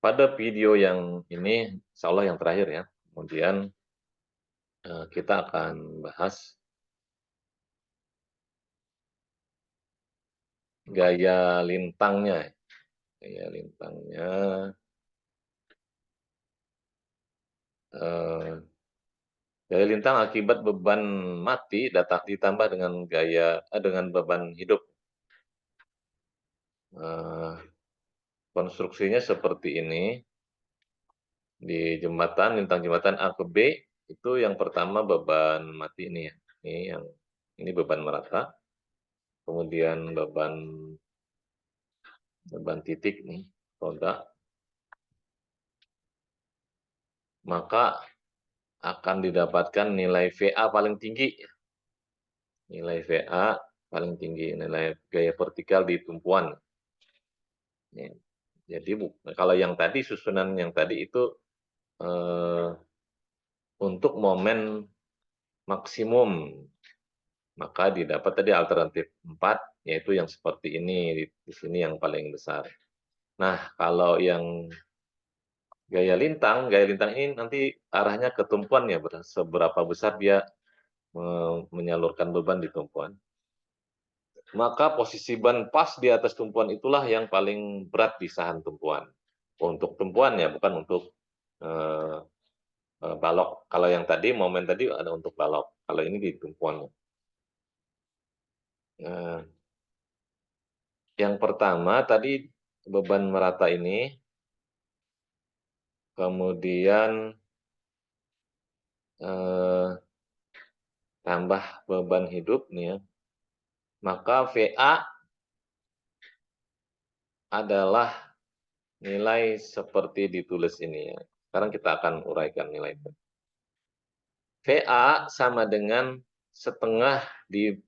Pada video yang ini, insya Allah yang terakhir ya, kemudian kita akan bahas gaya lintangnya. Gaya lintangnya, eh, gaya lintang akibat beban mati ditambah dengan dengan beban hidup. Eh, Konstruksinya seperti ini. Di lintang jembatan A ke B, itu yang pertama beban mati ini ya. Ini beban merata, kemudian beban titik nih, roda, maka akan didapatkan nilai VA paling tinggi. Nilai VA paling tinggi, nilai gaya vertikal di tumpuan. Jadi kalau yang tadi, susunan yang tadi itu eh, untuk momen maksimum, maka didapat tadi alternatif 4, yaitu yang seperti ini, di sini yang paling besar. Nah, kalau yang gaya lintang ini nanti arahnya ke tumpuan ya, seberapa besar dia menyalurkan beban di tumpuan. Maka posisi ban pas di atas tumpuan itulah yang paling berat di sahan tumpuan. Untuk tumpuan ya, bukan untuk eh, balok. Kalau yang tadi, momen tadi ada untuk balok. Kalau ini di tumpuan. Nah, yang pertama tadi beban merata ini, kemudian eh, tambah beban hidup nih ya, maka VA adalah nilai seperti ditulis ini ya. Sekarang kita akan uraikan nilai itu. VA sama dengan setengah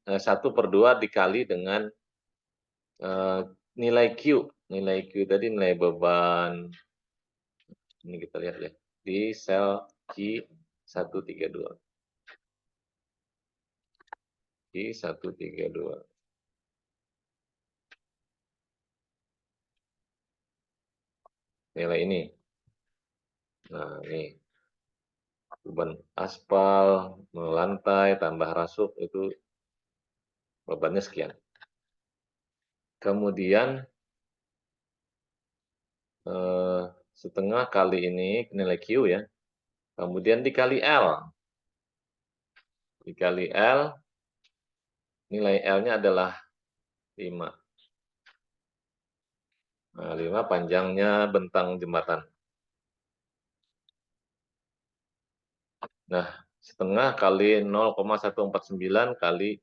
1/2 dikali dengan nilai Q. Nilai Q tadi nilai beban, ini kita lihat ya, di sel Q132. Q132. Nilai ini. Nah, ini beban aspal, melantai, tambah rasuk, itu bebannya sekian. Kemudian setengah kali ini nilai Q ya. Kemudian dikali L. Dikali L, nilai L-nya adalah 5. Nah, 5 panjangnya bentang jembatan. Nah, setengah kali 0,149 kali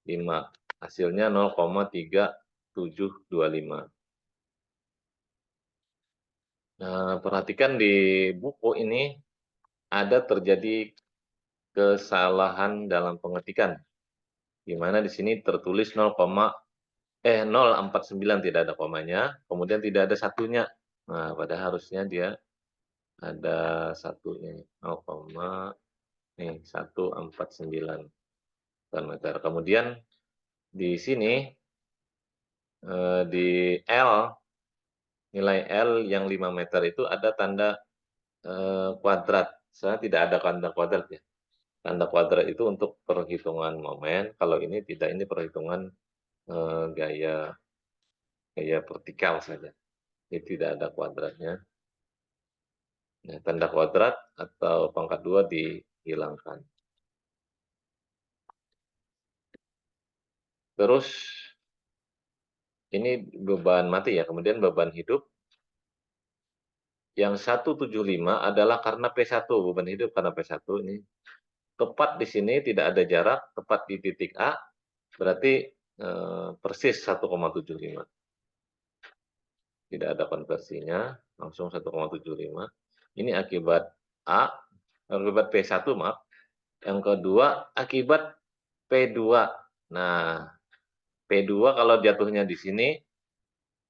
5. Hasilnya 0,3725. Nah, perhatikan di buku ini ada terjadi kesalahan dalam pengetikan. Di mana di sini tertulis 0,49, tidak ada komanya, kemudian tidak ada satunya. Nah, padahal harusnya dia ada satunya, 0,149 meter. Kemudian di sini di L, nilai L yang 5 meter itu ada tanda kuadrat. Saya tidak ada tanda kuadrat ya. Tanda kuadrat itu untuk perhitungan momen. Kalau ini tidak, ini perhitungan gaya vertikal saja. Ini tidak ada kuadratnya. Nah, tanda kuadrat atau pangkat 2 dihilangkan. Terus ini beban mati ya, kemudian beban hidup yang 175 adalah karena P1, beban hidup karena P1 ini. Tepat di sini tidak ada jarak, tepat di titik A, berarti persis 1,75. Tidak ada konversinya, langsung 1,75. Ini akibat A, akibat P1 maaf. Yang kedua akibat P2. Nah, P2 kalau jatuhnya di sini,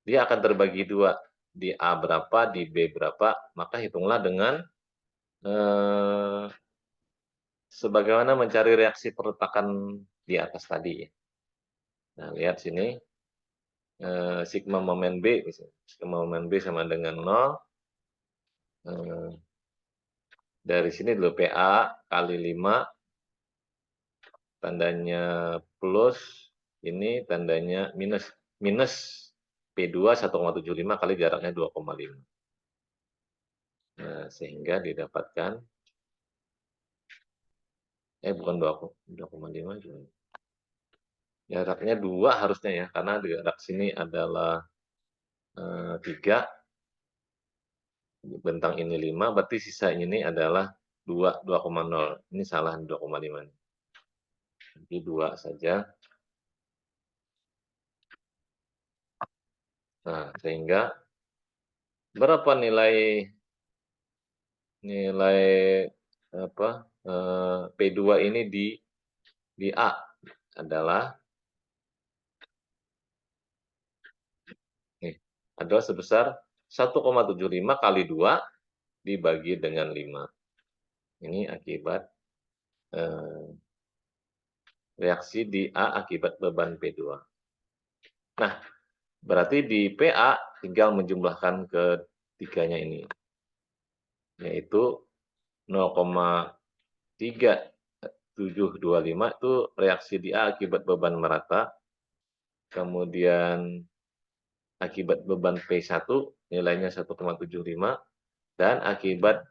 dia akan terbagi 2. Di A berapa, di B berapa, maka hitunglah dengan sebagaimana mencari reaksi perletakan di atas tadi. Nah, lihat sini, sigma momen B, sigma momen B sama dengan 0, Eh, dari sini dulu PA kali 5, tandanya plus, ini tandanya minus. Minus P2 1,75 kali jaraknya 2,5. Nah, sehingga didapatkan, bukan 2,5 juga. Jaraknya 2 harusnya ya, karena jarak sini adalah 3, bentang ini 5, berarti sisa ini adalah 2,0. Ini salah 2,5. Jadi 2 saja. Nah, sehingga berapa nilai nilai apa P2 ini di A adalah nih, adalah sebesar 1,75 kali 2 dibagi dengan 5. Ini akibat reaksi di A akibat beban P2. Nah, berarti di PA tinggal menjumlahkan ketiganya ini, yaitu 0,3725 itu reaksi di A akibat beban merata, kemudian akibat beban P1 nilainya 1,75, dan akibat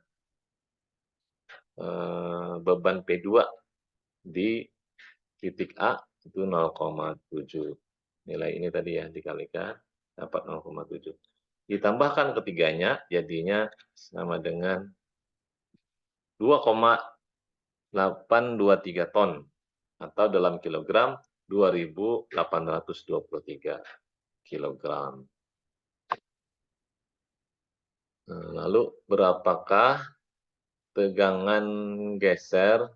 beban P2 di titik A itu 0,7. Nilai ini tadi ya dikalikan dapat 0,7. Ditambahkan ketiganya jadinya sama dengan 2,823 ton atau dalam kilogram 2.823 kilogram. Lalu berapakah tegangan geser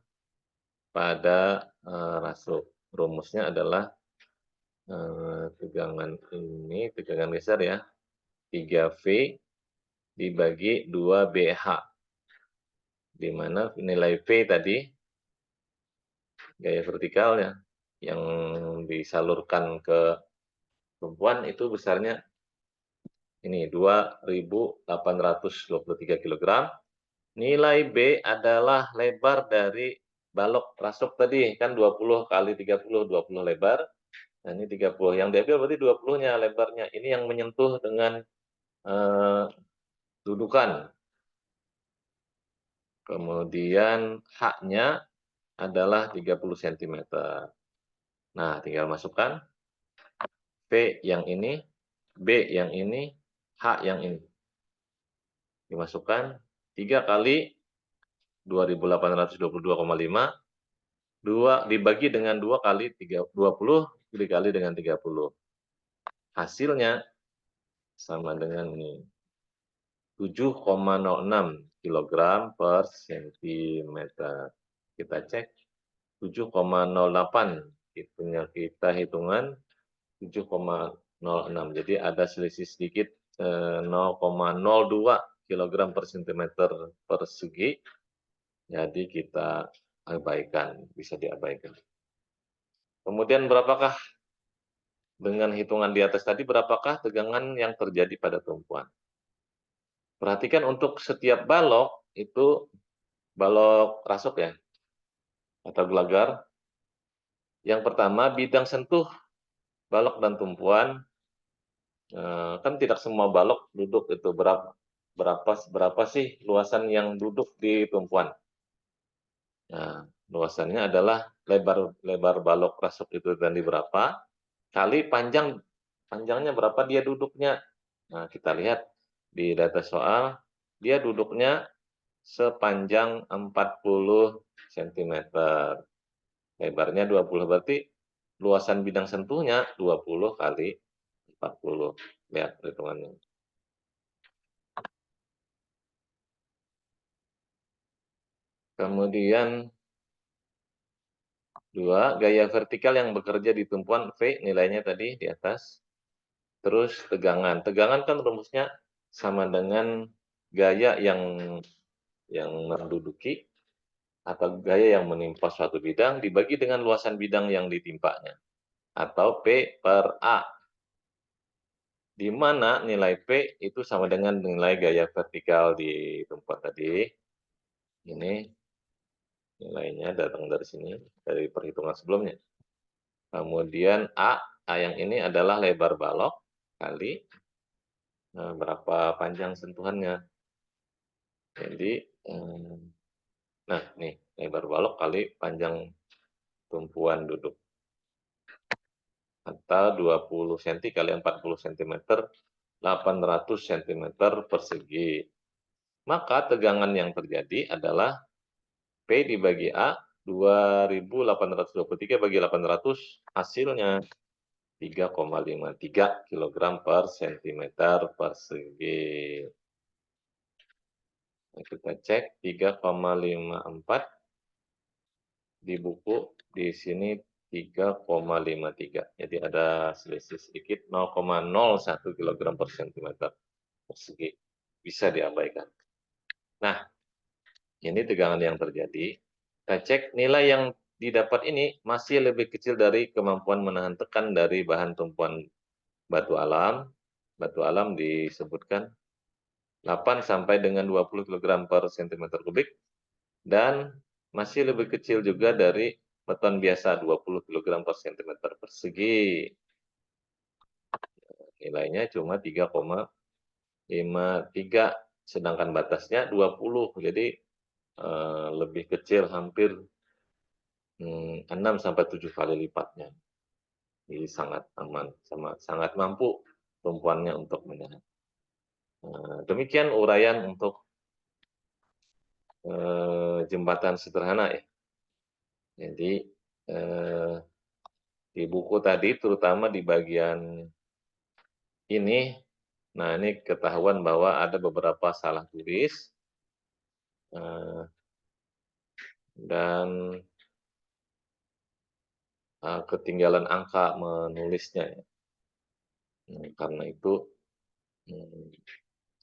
pada rasuk? Rumusnya adalah tegangan geser ya, 3V dibagi 2BH, di mana nilai V tadi gaya vertikalnya yang disalurkan ke tumpuan itu besarnya ini 2.823 kg. Nilai B adalah lebar dari balok rasuk tadi, kan 20 kali 30, 20 lebar. Nah, ini 30. Yang diambil berarti 20-nya lebarnya. Ini yang menyentuh dengan dudukan. Kemudian H-nya adalah 30 cm. Nah, tinggal masukkan V yang ini, B yang ini, H yang ini. Dimasukkan 3 kali 2.822,5, 2 dibagi dengan 2 kali 20 dikali dengan 30. Hasilnya sama dengan ini, 7,06 kg per cm. Kita cek 7,08, kita hitungan 7,06. Jadi ada selisih sedikit 0,02 kg per cm persegi. Jadi kita abaikan, bisa diabaikan. Kemudian berapakah dengan hitungan di atas tadi, berapakah tegangan yang terjadi pada tumpuan? Perhatikan untuk setiap balok, itu balok rasuk ya, atau gelagar. Yang pertama, bidang sentuh balok dan tumpuan, kan tidak semua balok duduk itu, berapa sih luasan yang duduk di tumpuan. Nah, luasannya adalah lebar balok rasuk itu tadi berapa, kali panjangnya berapa dia duduknya. Nah, kita lihat di data soal, dia duduknya sepanjang 40 cm. Lebarnya 20, berarti luasan bidang sentuhnya 20 kali 40. Lihat hitungannya. Kemudian 2, gaya vertikal yang bekerja di tumpuan V, nilainya tadi di atas. Terus tegangan. Tegangan kan rumusnya sama dengan gaya yang menduduki atau gaya yang menimpa suatu bidang dibagi dengan luasan bidang yang ditimpanya, atau P per A. di mana nilai P itu sama dengan nilai gaya vertikal di tempat tadi. Ini nilainya datang dari sini, dari perhitungan sebelumnya. Kemudian A yang ini adalah lebar balok kali, berapa panjang sentuhannya. Jadi, nah nih, lebar balok kali panjang tumpuan duduk. Atau 20 cm kali 40 cm, 800 cm persegi. Maka tegangan yang terjadi adalah P dibagi A, 2.823 bagi 800, hasilnya 3,53 kg per cm persegi. Nah, kita cek 3,54 di buku, di sini 3,53. Jadi ada selisih sedikit 0,01 kg per cm persegi. Bisa diabaikan. Nah, ini tegangan yang terjadi. Kita cek nilai yang didapat ini masih lebih kecil dari kemampuan menahan tekan dari bahan tumpuan batu alam. Batu alam disebutkan 8 sampai dengan 20 kg per cm kubik, dan masih lebih kecil juga dari beton biasa 20 kg per cm persegi. Nilainya cuma 3,53, sedangkan batasnya 20. Jadi lebih kecil hampir 6 sampai 7 kali lipatnya. Jadi sangat aman, sangat mampu tumpuannya untuk menahan. Demikian uraian untuk jembatan sederhana ya. Jadi di buku tadi terutama di bagian ini, nah ini ketahuan bahwa ada beberapa salah tulis dan ketinggalan angka menulisnya ya. Karena itu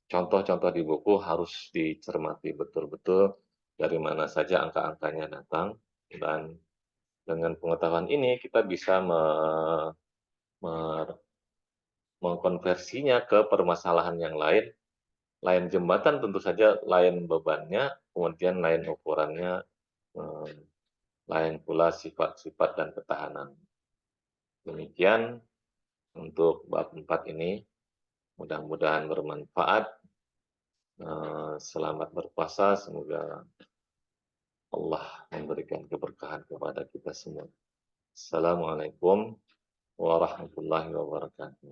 contoh-contoh di buku harus dicermati betul-betul dari mana saja angka-angkanya datang, dan dengan pengetahuan ini kita bisa mengkonversinya ke permasalahan yang lain. Lain jembatan tentu saja lain bebannya, kemudian lain ukurannya, eh, lain pula sifat-sifat dan ketahanan. Demikian untuk bab 4 ini, mudah-mudahan bermanfaat. Selamat berpuasa, semoga Allah memberikan keberkahan kepada kita semua. Assalamualaikum warahmatullahi wabarakatuh.